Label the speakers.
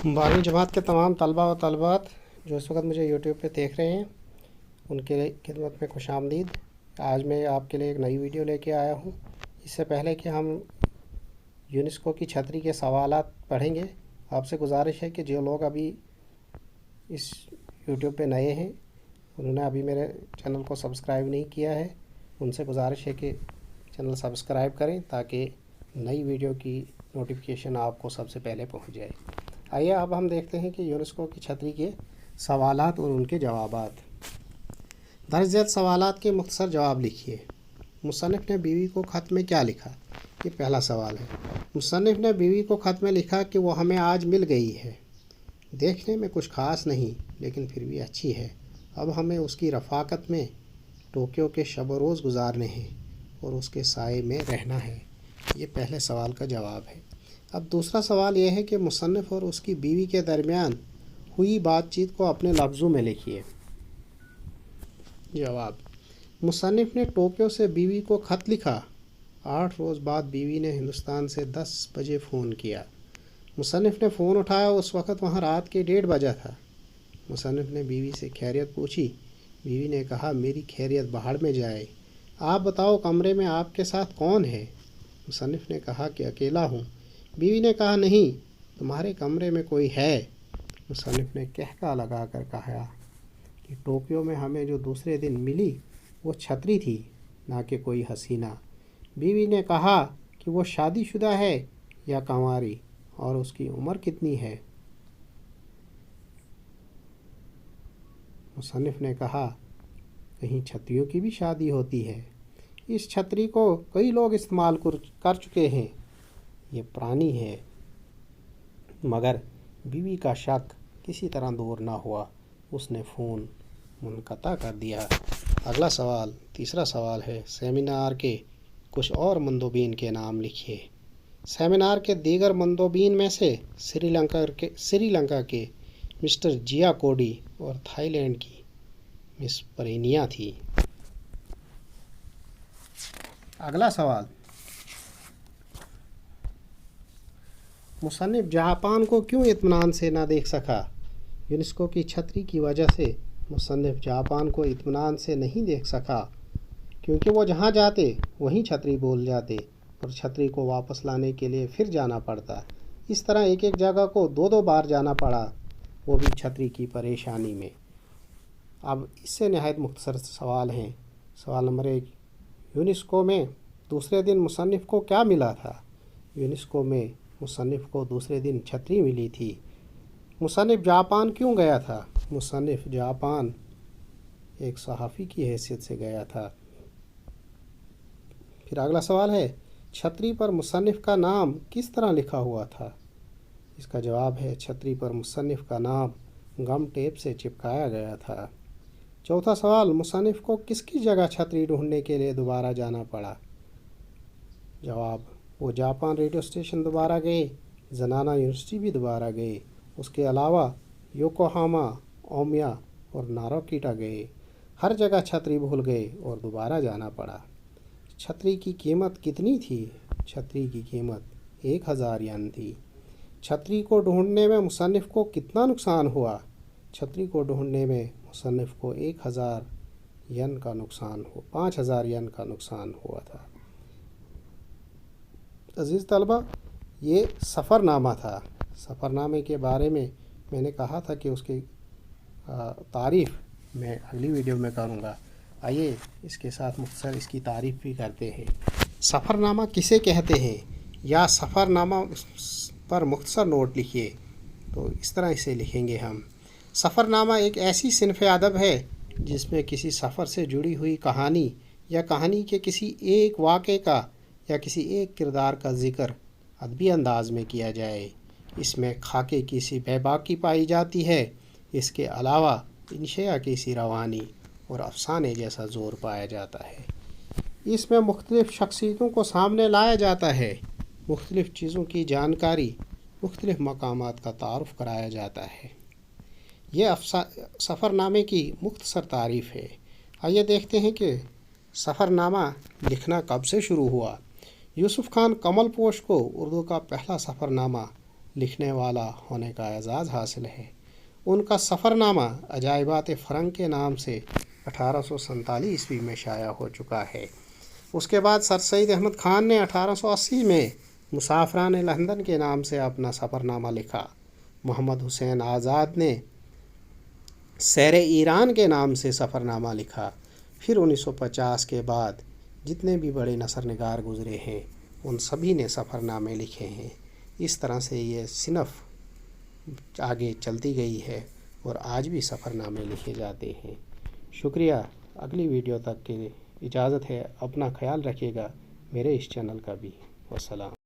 Speaker 1: 12ویں جماعت کے تمام طلباء و طالبات جو اس وقت مجھے یوٹیوب پہ دیکھ رہے ہیں ان کے خدمت میں خوش آمدید۔ آج میں آپ کے لیے ایک نئی ویڈیو لے کے آیا ہوں۔ اس سے پہلے کہ ہم یونیسکو کی چھتری کے سوالات پڑھیں گے، آپ سے گزارش ہے کہ جو لوگ ابھی اس یوٹیوب پہ نئے ہیں، انہوں نے ابھی میرے چینل کو سبسکرائب نہیں کیا ہے، ان سے گزارش ہے کہ چینل سبسکرائب کریں تاکہ نئی ویڈیو کی نوٹیفیکیشن آپ کو سب سے پہلے پہنچ جائے۔ آئیے اب ہم دیکھتے ہیں کہ یونیسکو کی چھتری کے سوالات اور ان کے جوابات۔ درج ذیل سوالات کے مختصر جواب لکھیے۔ مصنف نے بیوی کو خط میں کیا لکھا؟ یہ پہلا سوال ہے۔ مصنف نے بیوی کو خط میں لکھا کہ وہ ہمیں آج مل گئی ہے، دیکھنے میں کچھ خاص نہیں لیکن پھر بھی اچھی ہے، اب ہمیں اس کی رفاقت میں ٹوکیو کے شب و روز گزارنے ہیں اور اس کے سائے میں رہنا ہے۔ یہ پہلے سوال کا جواب ہے۔ اب دوسرا سوال یہ ہے کہ مصنف اور اس کی بیوی کے درمیان ہوئی بات چیت کو اپنے لفظوں میں لکھیے۔ جواب: مصنف نے ٹوکیو سے بیوی کو خط لکھا۔ 8 روز بعد بیوی نے ہندوستان سے 10 بجے فون کیا۔ مصنف نے فون اٹھایا، اس وقت وہاں رات کے 1:30 بجا تھا۔ مصنف نے بیوی سے خیریت پوچھی۔ بیوی نے کہا میری خیریت بہاڑ میں جائے، آپ بتاؤ کمرے میں آپ کے ساتھ کون ہے؟ مصنف نے کہا کہ اکیلا ہوں۔ بیوی نے کہا نہیں، تمہارے کمرے میں کوئی ہے۔ مصنف نے قہقہہ لگا کر کہا کہ ٹوکیو میں ہمیں جو دوسرے دن ملی وہ چھتری تھی، نہ کہ کوئی حسینہ۔ بیوی نے کہا کہ وہ شادی شدہ ہے یا کنواری اور اس کی عمر کتنی ہے؟ مصنف نے کہا کہیں چھتریوں کی بھی شادی ہوتی ہے؟ اس چھتری کو کئی لوگ استعمال کر چکے ہیں، یہ پرانی ہے۔ مگر بیوی کا شک کسی طرح دور نہ ہوا، اس نے فون منقطع کر دیا۔ اگلا سوال، تیسرا سوال ہے، سیمینار کے کچھ اور مندوبین کے نام لکھیے۔ سیمینار کے دیگر مندوبین میں سے سری لنکا کے مسٹر جیا کوڈی اور تھائی لینڈ کی مس پرینیا تھی۔ اگلا سوال، مصنف جاپان کو کیوں اطمینان سے نہ دیکھ سکا؟ یونیسکو کی چھتری کی وجہ سے مصنف جاپان کو اطمینان سے نہیں دیکھ سکا، کیونکہ وہ جہاں جاتے وہیں چھتری بھول جاتے اور چھتری کو واپس لانے کے لیے پھر جانا پڑتا۔ اس طرح ایک جگہ کو 2 بار جانا پڑا، وہ بھی چھتری کی پریشانی میں۔ اب اس سے نہایت مختصر سوال ہیں۔ سوال نمبر 1، یونیسکو میں دوسرے دن مصنف کو کیا ملا تھا؟ یونیسکو میں مصنف کو دوسرے دن چھتری ملی تھی۔ مصنف جاپان کیوں گیا تھا؟ مصنف جاپان ایک صحافی کی حیثیت سے گیا تھا۔ پھر اگلا سوال ہے، چھتری پر مصنف کا نام کس طرح لکھا ہوا تھا؟ اس کا جواب ہے چھتری پر مصنف کا نام گم ٹیپ سے چپکایا گیا تھا۔ چوتھا سوال، مصنف کو کس کی جگہ چھتری ڈھونڈنے کے لیے دوبارہ جانا پڑا؟ جواب، وہ جاپان ریڈیو اسٹیشن دوبارہ گئے، زنانہ یونیورسٹی بھی دوبارہ گئے، اس کے علاوہ یوکوہاما، اومیا اور ناروکیٹا گئے، ہر جگہ چھتری بھول گئے اور دوبارہ جانا پڑا۔ چھتری کی قیمت کتنی تھی؟ چھتری کی قیمت 1000 ین تھی۔ چھتری کو ڈھونڈنے میں مصنف کو کتنا نقصان ہوا؟ چھتری کو ڈھونڈنے میں مصنف کو 1000 ین کا نقصان ہوا، 5000 ین کا نقصان ہوا تھا۔ عزیز طلبہ، یہ سفر نامہ تھا۔ سفر نامے کے بارے میں نے کہا تھا کہ اس کی تعریف میں اگلی ویڈیو میں کروں گا۔ آئیے اس کے ساتھ مختصر اس کی تعریف بھی کرتے ہیں۔ سفر نامہ کسے کہتے ہیں؟ یا سفر نامہ پر مختصر نوٹ لکھیے، تو اس طرح اسے لکھیں گے ہم۔ سفر نامہ ایک ایسی صنف ادب ہے جس میں کسی سفر سے جڑی ہوئی کہانی یا کہانی کے کسی ایک واقعے کا یا کسی ایک کردار کا ذکر ادبی انداز میں کیا جائے۔ اس میں خاکے کی سی بے باکی پائی جاتی ہے، اس کے علاوہ انشیاء کی سی روانی اور افسانے جیسا زور پایا جاتا ہے۔ اس میں مختلف شخصیتوں کو سامنے لایا جاتا ہے، مختلف چیزوں کی جانکاری، مختلف مقامات کا تعارف کرایا جاتا ہے۔ یہ سفر نامے کی مختصر تعریف ہے۔ آئیے دیکھتے ہیں کہ سفر نامہ لکھنا کب سے شروع ہوا۔ یوسف خان کمل پوش کو اردو کا پہلا سفر نامہ لکھنے والا ہونے کا اعزاز حاصل ہے۔ ان کا سفر نامہ عجائبات فرنگ کے نام سے 1847 عیسوی میں شائع ہو چکا ہے۔ اس کے بعد سر سید احمد خان نے 1880 میں مسافران لندن کے نام سے اپنا سفر نامہ لکھا۔ محمد حسین آزاد نے سیر ایران کے نام سے سفر نامہ لکھا۔ پھر 1950 کے بعد جتنے بھی بڑے نثر نگار گزرے ہیں ان سبھی نے سفر نامے لکھے ہیں۔ اس طرح سے یہ صنف آگے چلتی گئی ہے اور آج بھی سفر نامے لکھے جاتے ہیں۔ شکریہ۔ اگلی ویڈیو تک کے لیے اجازت ہے۔ اپنا خیال رکھیے گا، میرے اس چینل کا بھی۔ والسلام۔